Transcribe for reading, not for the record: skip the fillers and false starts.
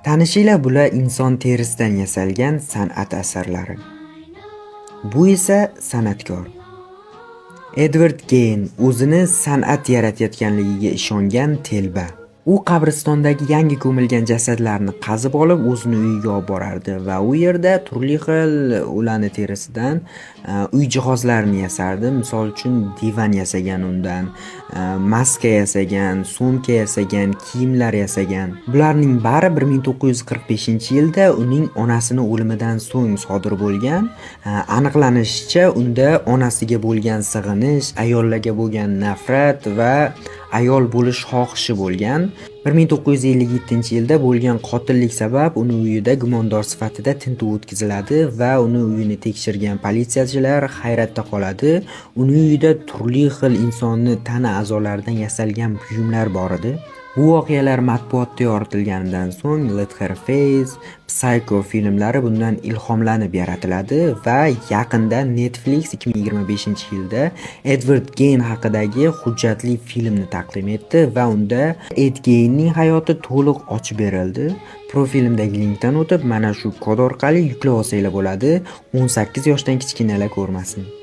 Tanishinglar, bular inson terisidan yasalgan san'at asarlari. Bu esa san'atkor. Edvard Geyn o'zini san'at yaratayotganligiga ishongan telba. U qabristondagi yangi ko'milgan jasadlarni qazib olib, o'zini uyiga olib borardi va u yerda turli xil ularni terisidan uy jihozlarini yasardi. Misol uchun divan yasagan undan, maska yasagan, sumka yasagan, kiyimlar yasagan. Bularning bari 1945-yilda uning onasining o'limidan so'ng sodir bo'lgan. Aniqlanishicha, unda onasiga bo'lgan sig'inish, ayollarga bo'lgan nafrat va ayol bo'lish xohishi bo'lgan. 1957-yilda bo'lgan qotillik sabab uni uyida gumondor sifatida tintuv o'tkaziladi va uni uyini tekshirgan politsiyachilar hayratda qoladi. Uni uyida turli xil insonni tana a'zolaridan yasalgan buyumlar bor edi. Bu voqealar matbuotda yoritilganidan so'ng Leatherface, Psycho filmlari bundan ilhomlanib yaratiladi va yaqinda Netflix 2025-yilda Edward Geyn haqidagi hujjatli filmni taqdim etdi va unda Ed Geynning hayoti to'liq ochib berildi. Profilimdagi linkdan o'tib, mana shu kod orqali yuklab olsanglar bo'ladi. 18 yoshdan kichkinalar ko'rmasin.